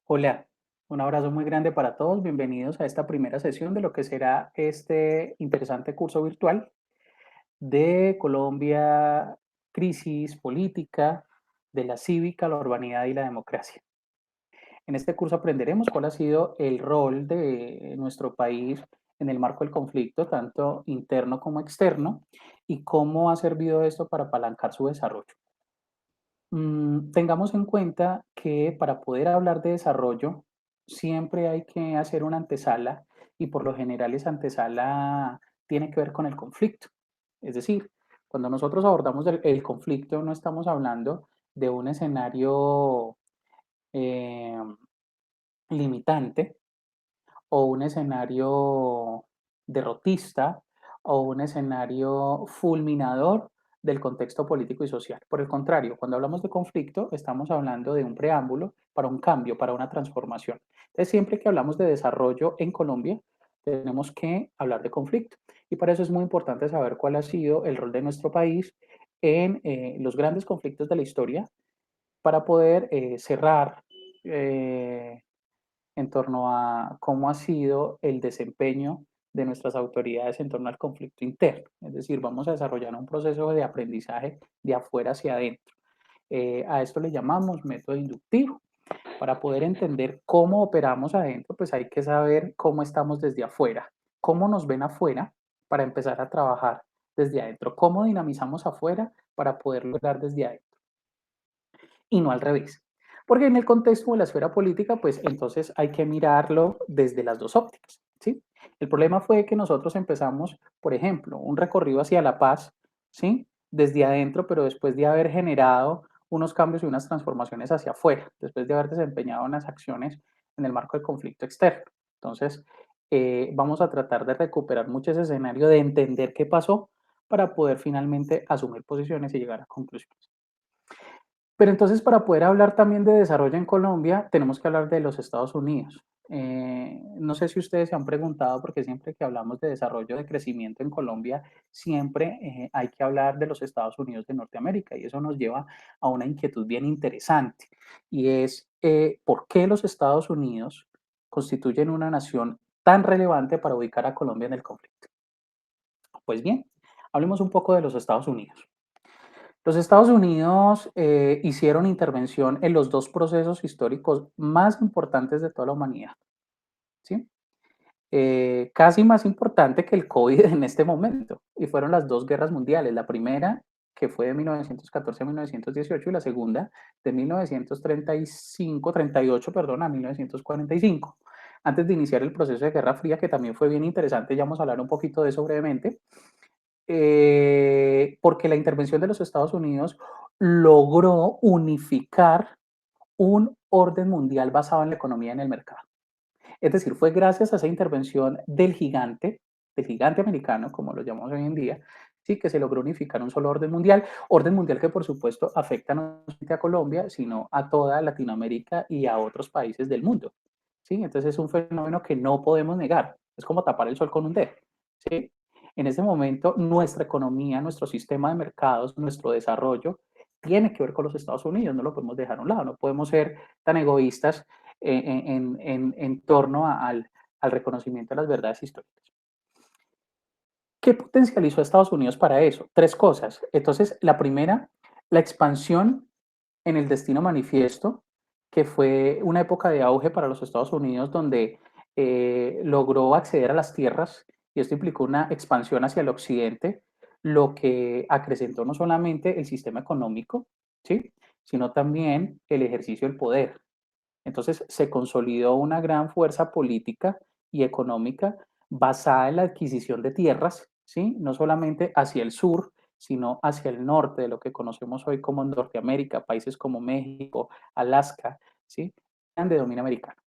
Hola, un abrazo muy grande para todos. Bienvenidos a esta primera sesión de lo que será este interesante curso virtual de Colombia, crisis política, de la cívica, la urbanidad y la democracia. En este curso aprenderemos cuál ha sido el rol de nuestro país en el marco del conflicto, tanto interno como externo, y cómo ha servido esto para apalancar su desarrollo. Tengamos en cuenta que para poder hablar de desarrollo siempre hay que hacer una antesala y por lo general esa antesala tiene que ver con el conflicto. Es decir, cuando nosotros abordamos el conflicto no estamos hablando de un escenario eh, limitante o un escenario derrotista o un escenario fulminador del contexto político y social. Por el contrario, cuando hablamos de conflicto, estamos hablando de un preámbulo para un cambio, para una transformación. Entonces, siempre que hablamos de desarrollo en Colombia, tenemos que hablar de conflicto. Y para eso es muy importante saber cuál ha sido el rol de nuestro país en los grandes conflictos de la historia para poder cerrar en torno a cómo ha sido el desempeño de nuestras autoridades en torno al conflicto interno. Es decir, vamos a desarrollar un proceso de aprendizaje de afuera hacia adentro. A esto le llamamos método inductivo. Para poder entender cómo operamos adentro, pues hay que saber cómo estamos desde afuera, cómo nos ven afuera para empezar a trabajar desde adentro, cómo dinamizamos afuera para poder lograr desde adentro y no al revés. Porque en el contexto de la esfera política, pues entonces hay que mirarlo desde las dos ópticas, ¿sí? El problema fue que nosotros empezamos, por ejemplo, un recorrido hacia la paz, ¿sí? Desde adentro, pero después de haber generado unos cambios y unas transformaciones hacia afuera, después de haber desempeñado unas acciones en el marco del conflicto externo. Entonces, vamos a tratar de recuperar mucho ese escenario de entender qué pasó para poder finalmente asumir posiciones y llegar a conclusiones. Pero entonces, para poder hablar también de desarrollo en Colombia, tenemos que hablar de los Estados Unidos. No sé si ustedes se han preguntado, porque siempre que hablamos de desarrollo, de crecimiento en Colombia, siempre hay que hablar de los Estados Unidos de Norteamérica y eso nos lleva a una inquietud bien interesante y es ¿por qué los Estados Unidos constituyen una nación tan relevante para ubicar a Colombia en el conflicto? Pues bien, hablemos un poco de los Estados Unidos. Los Estados Unidos hicieron intervención en los dos procesos históricos más importantes de toda la humanidad, ¿sí? Casi más importante que el COVID en este momento, y fueron las dos guerras mundiales. La primera, que fue de 1914 a 1918, y la segunda, de 1938, perdón, a 1945. Antes de iniciar el proceso de Guerra Fría, que también fue bien interesante, ya vamos a hablar un poquito de eso brevemente, porque la intervención de los Estados Unidos logró unificar un orden mundial basado en la economía y en el mercado. Es decir, fue gracias a esa intervención del gigante americano, como lo llamamos hoy en día, sí, que se logró unificar un solo orden mundial que por supuesto afecta no solamente a Colombia, sino a toda Latinoamérica y a otros países del mundo. ¿Sí? Entonces es un fenómeno que no podemos negar. Es como tapar el sol con un dedo. ¿Sí? En este momento, nuestra economía, nuestro sistema de mercados, nuestro desarrollo, tiene que ver con los Estados Unidos, no lo podemos dejar a un lado, no podemos ser tan egoístas en torno al reconocimiento de las verdades históricas. ¿Qué potencializó a Estados Unidos para eso? Tres cosas. Entonces, la primera, la expansión en el destino manifiesto, que fue una época de auge para los Estados Unidos donde logró acceder a las tierras y esto implicó una expansión hacia el occidente, lo que acrecentó no solamente el sistema económico, ¿sí? Sino también el ejercicio del poder. Entonces se consolidó una gran fuerza política y económica basada en la adquisición de tierras, ¿sí? No solamente hacia el sur, sino hacia el norte de lo que conocemos hoy como Norteamérica, países como México, Alaska, ¿sí? Eran de dominio americano.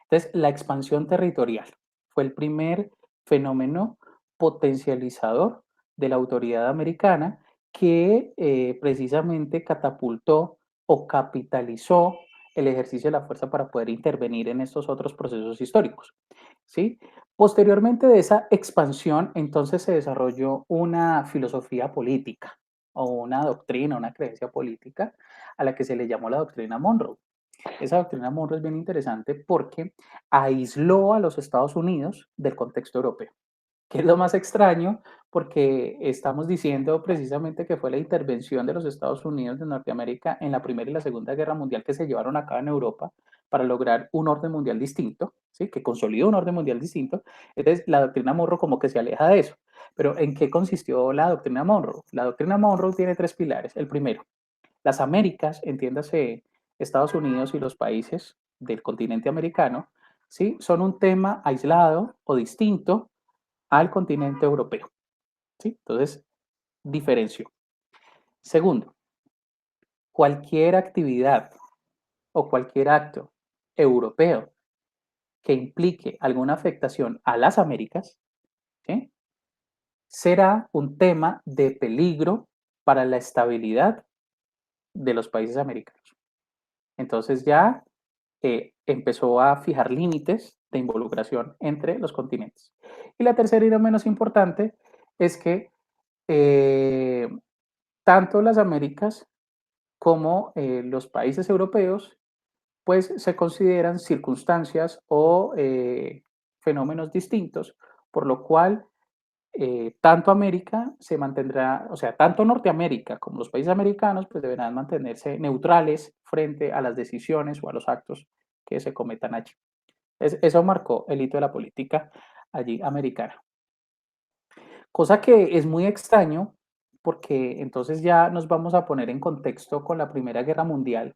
Entonces, la expansión territorial fue el primer fenómeno potencializador de la autoridad americana que precisamente catapultó o capitalizó el ejercicio de la fuerza para poder intervenir en estos otros procesos históricos. ¿Sí? Posteriormente de esa expansión, entonces se desarrolló una filosofía política o una doctrina, una creencia política a la que se le llamó la doctrina Monroe. Esa doctrina Monroe es bien interesante porque aisló a los Estados Unidos del contexto europeo, que es lo más extraño porque estamos diciendo precisamente que fue la intervención de los Estados Unidos de Norteamérica en la Primera y la Segunda Guerra Mundial que se llevaron a cabo en Europa para lograr un orden mundial distinto, ¿sí? Que consolidó un orden mundial distinto. Entonces, la doctrina Monroe como que se aleja de eso. Pero ¿en qué consistió la doctrina Monroe? La doctrina Monroe tiene tres pilares. El primero, las Américas, entiéndase Estados Unidos y los países del continente americano, ¿sí? Son un tema aislado o distinto al continente europeo, ¿sí? Entonces, diferencio. Segundo, cualquier actividad o cualquier acto europeo que implique alguna afectación a las Américas, ¿sí? Será un tema de peligro para la estabilidad de los países americanos. Entonces ya empezó a fijar límites de involucración entre los continentes. Y la tercera y no menos importante es que eh, tanto las Américas como los países europeos pues se consideran circunstancias o fenómenos distintos, por lo cual tanto América se mantendrá, o sea, tanto Norteamérica como los países americanos, pues deberán mantenerse neutrales frente a las decisiones o a los actos que se cometan allí. Eso marcó el hito de la política allí americana. Cosa que es muy extraño porque entonces ya nos vamos a poner en contexto con la Primera Guerra Mundial.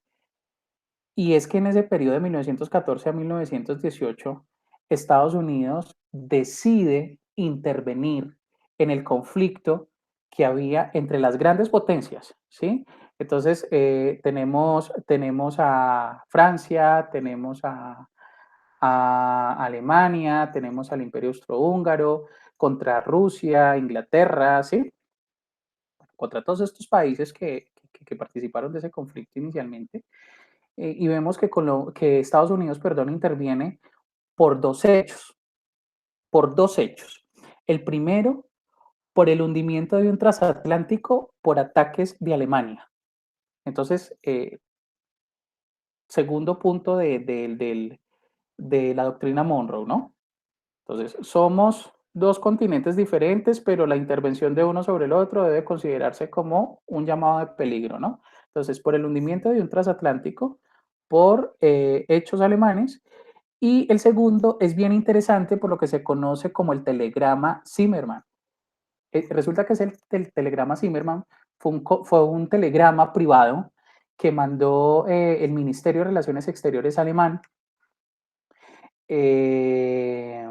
Y es que en ese periodo de 1914 a 1918, Estados Unidos decide intervenir en el conflicto que había entre las grandes potencias, ¿sí? Entonces, tenemos a Francia, tenemos a Alemania, tenemos al Imperio Austrohúngaro, contra Rusia, Inglaterra, ¿sí? Contra todos estos países que participaron de ese conflicto inicialmente. Y vemos que Estados Unidos, perdón, interviene por dos hechos, por dos hechos. El primero, por el hundimiento de un transatlántico por ataques de Alemania. Entonces, segundo punto de la doctrina Monroe, ¿no? Entonces, somos dos continentes diferentes, pero la intervención de uno sobre el otro debe considerarse como un llamado de peligro, ¿no? Entonces, por el hundimiento de un transatlántico, por hechos alemanes. Y el segundo es bien interesante por lo que se conoce como el telegrama Zimmermann. Resulta que el telegrama Zimmermann fue un telegrama privado que mandó el Ministerio de Relaciones Exteriores alemán eh,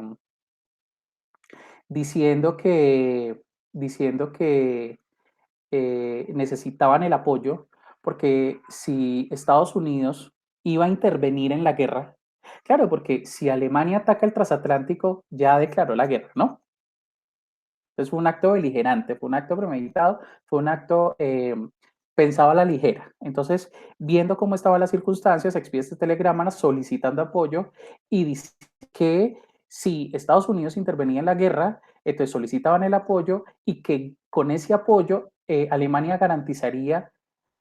diciendo que, diciendo que necesitaban el apoyo porque si Estados Unidos iba a intervenir en la guerra, claro, porque si Alemania ataca el transatlántico, ya declaró la guerra, ¿no? Entonces fue un acto beligerante, fue un acto premeditado, fue un acto pensado a la ligera. Entonces, viendo cómo estaban las circunstancias, expide este telegrama solicitando apoyo y dice que si Estados Unidos intervenía en la guerra, entonces solicitaban el apoyo y que con ese apoyo Alemania garantizaría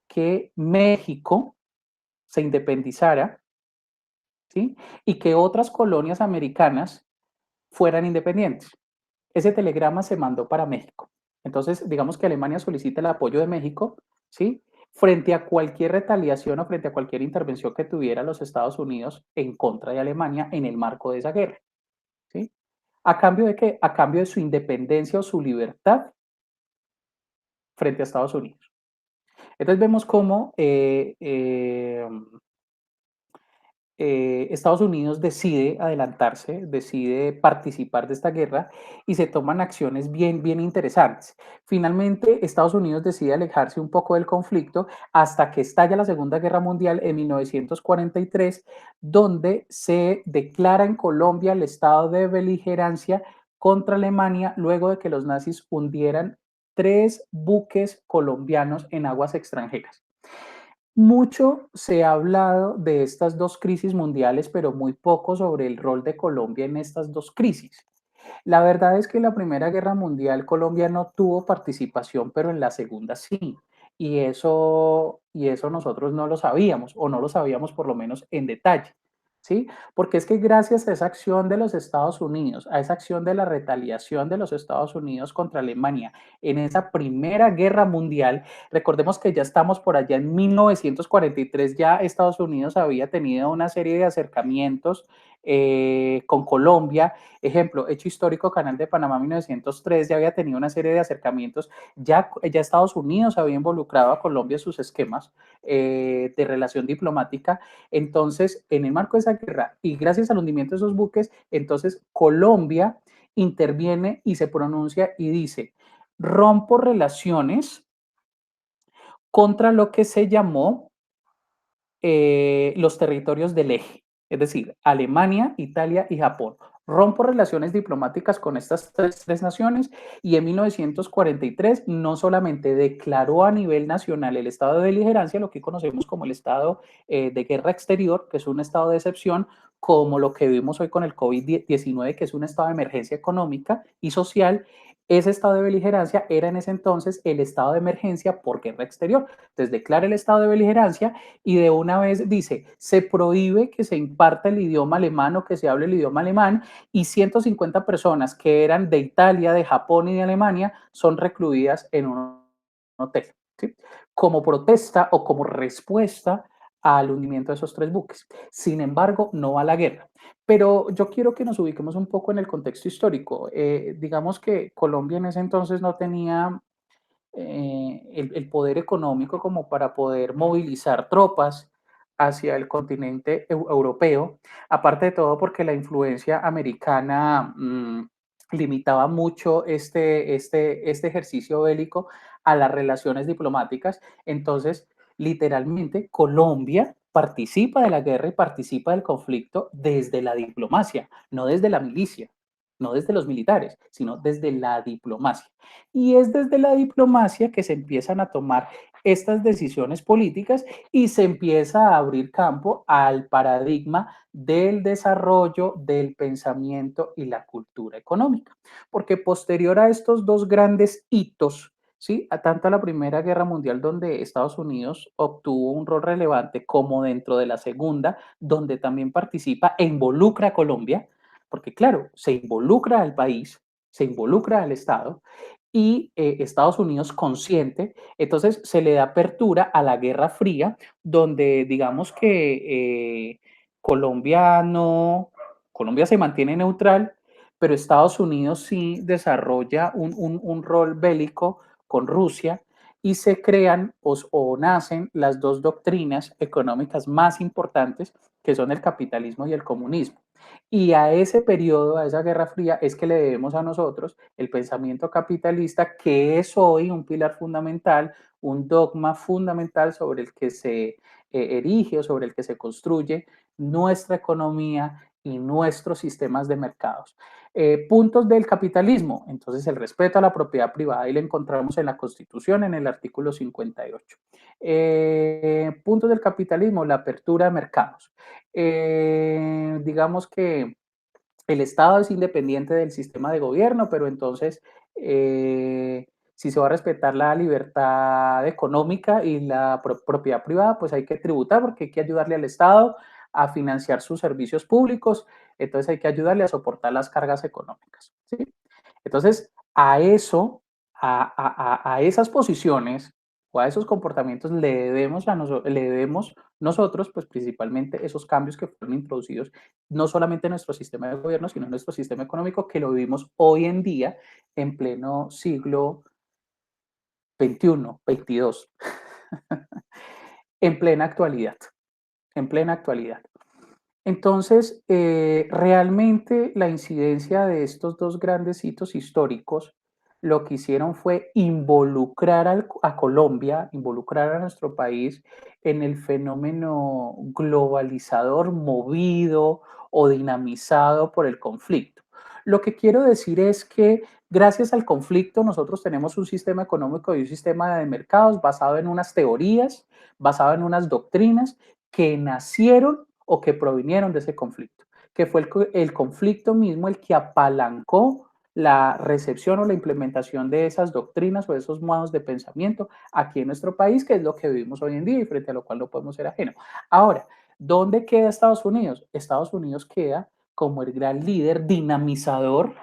que México se independizara, ¿sí? Y que otras colonias americanas fueran independientes. Ese telegrama se mandó para México. Entonces, digamos que Alemania solicita el apoyo de México, ¿sí? Frente a cualquier retaliación o frente a cualquier intervención que tuviera los Estados Unidos en contra de Alemania en el marco de esa guerra, ¿sí? ¿A cambio de qué? A cambio de su independencia o su libertad frente a Estados Unidos. Entonces vemos cómo Estados Unidos decide adelantarse, decide participar de esta guerra y se toman acciones bien, bien interesantes. Finalmente, Estados Unidos decide alejarse un poco del conflicto hasta que estalla la Segunda Guerra Mundial en 1943, donde se declara en Colombia el estado de beligerancia contra Alemania luego de que los nazis hundieran 3 buques colombianos en aguas extranjeras. Mucho se ha hablado de estas dos crisis mundiales, pero muy poco sobre el rol de Colombia en estas dos crisis. La verdad es que en la Primera Guerra Mundial Colombia no tuvo participación, pero en la Segunda sí. y eso nosotros no lo sabíamos, o no lo sabíamos por lo menos en detalle, ¿sí? Porque es que gracias a esa acción de los Estados Unidos, a esa acción de la retaliación de los Estados Unidos contra Alemania en esa Primera Guerra Mundial, recordemos que ya estamos por allá en 1943, ya Estados Unidos había tenido una serie de acercamientos con Colombia. Ejemplo, hecho histórico, Canal de Panamá 1903 ya había tenido una serie de acercamientos, ya Estados Unidos había involucrado a Colombia en sus esquemas de relación diplomática. Entonces, en el marco de esa guerra y gracias al hundimiento de esos buques, entonces Colombia interviene y se pronuncia y dice, rompo relaciones contra lo que se llamó los territorios del eje, es decir, Alemania, Italia y Japón. Rompo relaciones diplomáticas con estas tres naciones y en 1943 no solamente declaró a nivel nacional el estado de beligerancia, lo que conocemos como el estado de guerra exterior, que es un estado de excepción, como lo que vivimos hoy con el COVID-19, que es un estado de emergencia económica y social. Ese estado de beligerancia era en ese entonces el estado de emergencia por guerra exterior. Entonces declara el estado de beligerancia y de una vez dice, se prohíbe que se imparta el idioma alemán o que se hable el idioma alemán y 150 personas que eran de Italia, de Japón y de Alemania son recluidas en un hotel, ¿sí? Como protesta o como respuesta al hundimiento de esos tres buques. Sin embargo, no va a la guerra. Pero yo quiero que nos ubiquemos un poco en el contexto histórico. Digamos que Colombia en ese entonces no tenía el poder económico como para poder movilizar tropas hacia el continente europeo, aparte de todo porque la influencia americana limitaba mucho este ejercicio bélico a las relaciones diplomáticas. Entonces, literalmente, Colombia participa de la guerra y participa del conflicto desde la diplomacia, no desde la milicia, no desde los militares, sino desde la diplomacia. Y es desde la diplomacia que se empiezan a tomar estas decisiones políticas y se empieza a abrir campo al paradigma del desarrollo del pensamiento y la cultura económica. Porque posterior a estos dos grandes hitos, ¿sí? A tanto a la Primera Guerra Mundial, donde Estados Unidos obtuvo un rol relevante, como dentro de la Segunda, donde también participa e involucra a Colombia, porque claro, se involucra al país, se involucra al Estado, y Estados Unidos consciente, entonces se le da apertura a la Guerra Fría, donde digamos que Colombia no, Colombia se mantiene neutral, pero Estados Unidos sí desarrolla un rol bélico con Rusia y se crean o nacen las dos doctrinas económicas más importantes, que son el capitalismo y el comunismo. Y a ese periodo, a esa Guerra Fría, es que le debemos a nosotros el pensamiento capitalista, que es hoy un pilar fundamental, un dogma fundamental sobre el que se erige o sobre el que se construye nuestra economía y nuestros sistemas de mercados. Puntos del capitalismo, entonces el respeto a la propiedad privada, y lo encontramos en la Constitución, en el artículo 58. Puntos del capitalismo, la apertura de mercados. Digamos que el Estado es independiente del sistema de gobierno, pero entonces, si se va a respetar la libertad económica y la propiedad privada, pues hay que tributar porque hay que ayudarle al Estado a financiar sus servicios públicos, entonces hay que ayudarle a soportar las cargas económicas, ¿sí? Entonces, a eso, a esas posiciones o a esos comportamientos le debemos nosotros, pues principalmente esos cambios que fueron introducidos no solamente en nuestro sistema de gobierno, sino en nuestro sistema económico, que lo vivimos hoy en día en pleno siglo XXI, XXII, en plena actualidad, en plena actualidad. Entonces, realmente la incidencia de estos dos grandes hitos históricos lo que hicieron fue involucrar a Colombia, involucrar a nuestro país en el fenómeno globalizador movido o dinamizado por el conflicto. Lo que quiero decir es que gracias al conflicto nosotros tenemos un sistema económico y un sistema de mercados basado en unas teorías, basado en unas doctrinas que nacieron o que provinieron de ese conflicto, que fue el conflicto mismo el que apalancó la recepción o la implementación de esas doctrinas o de esos modos de pensamiento aquí en nuestro país, que es lo que vivimos hoy en día y frente a lo cual no podemos ser ajeno. Ahora, ¿dónde queda Estados Unidos? Estados Unidos queda como el gran líder dinamizador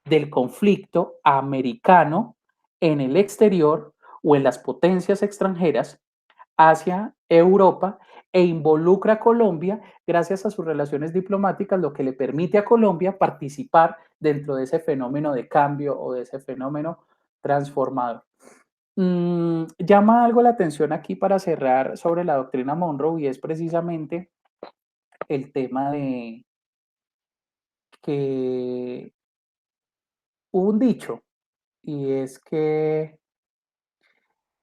del conflicto americano en el exterior o en las potencias extranjeras hacia Europa e involucra a Colombia gracias a sus relaciones diplomáticas, lo que le permite a Colombia participar dentro de ese fenómeno de cambio o de ese fenómeno transformador. Llama algo la atención aquí para cerrar sobre la doctrina Monroe y es precisamente el tema de que hubo un dicho y es que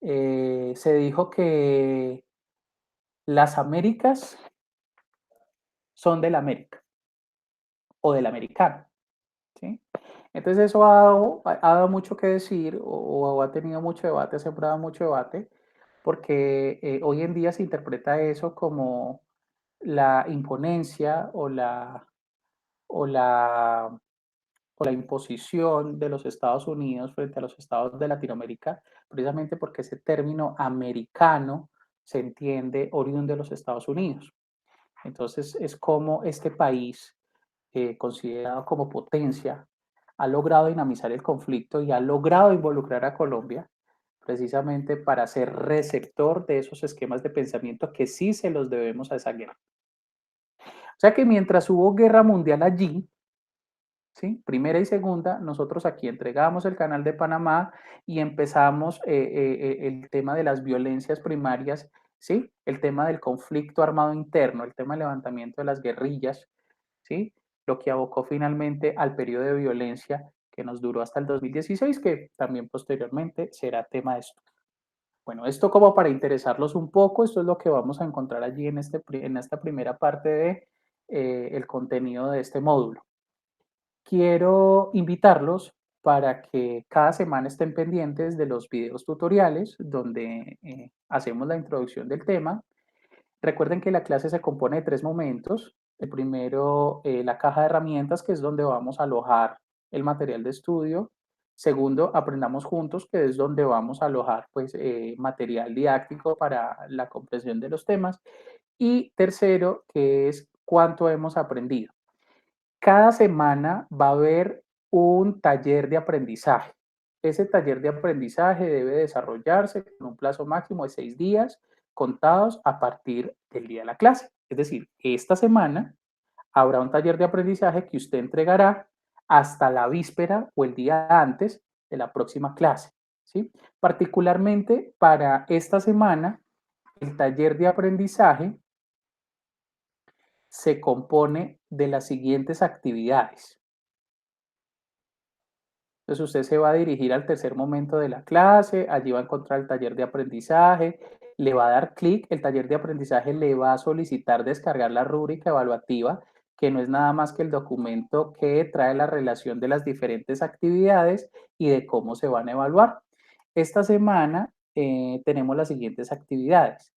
se dijo que las Américas son del América o del americano, ¿sí? Entonces eso ha dado mucho que decir o ha tenido mucho debate, ha sembrado mucho debate, porque hoy en día se interpreta eso como la imponencia o la, o la imposición de los Estados Unidos frente a los estados de Latinoamérica, precisamente porque ese término americano se entiende oriundo de los Estados Unidos. Entonces es como este país, considerado como potencia, ha logrado dinamizar el conflicto y ha logrado involucrar a Colombia precisamente para ser receptor de esos esquemas de pensamiento que sí se los debemos a esa guerra. O sea que mientras hubo guerra mundial allí, ¿sí? Primera y segunda, nosotros aquí entregamos el canal de Panamá y empezamos el tema de las violencias primarias, ¿sí? El tema del conflicto armado interno, el tema del levantamiento de las guerrillas, ¿sí? Lo que abocó finalmente al periodo de violencia que nos duró hasta el 2016, que también posteriormente será tema de esto. Bueno, esto como para interesarlos un poco, esto es lo que vamos a encontrar allí en, en esta primera parte de el contenido de este módulo. Quiero invitarlos para que cada semana estén pendientes de los videos tutoriales donde hacemos la introducción del tema. Recuerden que la clase se compone de tres momentos. El primero, la caja de herramientas, que es donde vamos a alojar el material de estudio. Segundo, aprendamos juntos, que es donde vamos a alojar pues, material didáctico para la comprensión de los temas. Y tercero, que es cuánto hemos aprendido. Cada semana va a haber un taller de aprendizaje. Ese taller de aprendizaje debe desarrollarse con un plazo máximo de 6 días contados a partir del día de la clase. Es decir, esta semana habrá un taller de aprendizaje que usted entregará hasta la víspera o el día antes de la próxima clase, ¿sí? Particularmente para esta semana, el taller de aprendizaje se compone de las siguientes actividades. Entonces usted se va a dirigir al tercer momento de la clase, allí va a encontrar el taller de aprendizaje, le va a dar clic, el taller de aprendizaje le va a solicitar descargar la rúbrica evaluativa, que no es nada más que el documento que trae la relación de las diferentes actividades y de cómo se van a evaluar. Esta semana tenemos las siguientes actividades.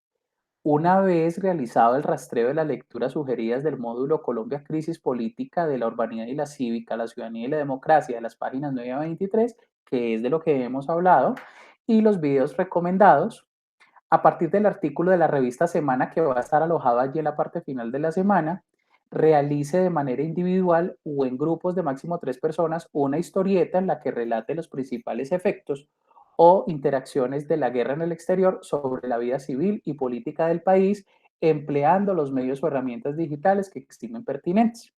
Una vez realizado el rastreo de las lecturas sugeridas del módulo Colombia, crisis política de la urbanidad y la cívica, la ciudadanía y la democracia, de las páginas 9 a 23, que es de lo que hemos hablado, y los videos recomendados, a partir del artículo de la revista Semana que va a estar alojado allí en la parte final de la semana, realice de manera individual o en grupos de máximo 3 personas una historieta en la que relate los principales efectos o interacciones de la guerra en el exterior sobre la vida civil y política del país, empleando los medios o herramientas digitales que estimen pertinentes.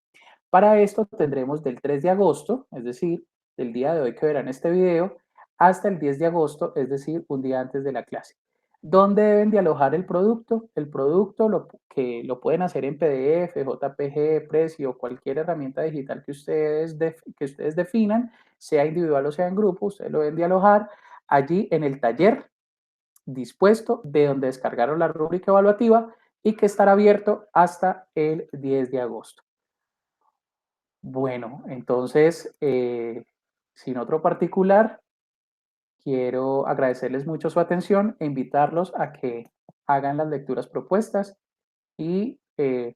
Para esto tendremos del 3 de agosto, es decir, del día de hoy que verán este video, hasta el 10 de agosto, es decir, un día antes de la clase. ¿Dónde deben de alojar el producto? El producto que lo pueden hacer en PDF, JPG, Prezi o cualquier herramienta digital que ustedes definan, sea individual o sea en grupo, ustedes lo deben de alojar allí en el taller dispuesto de donde descargaron la rúbrica evaluativa y que estará abierto hasta el 10 de agosto. Bueno, entonces, sin otro particular, quiero agradecerles mucho su atención e invitarlos a que hagan las lecturas propuestas y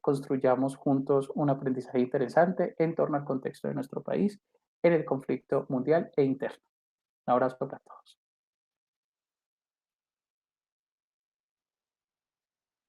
construyamos juntos un aprendizaje interesante en torno al contexto de nuestro país en el conflicto mundial e interno. Un abrazo para todos.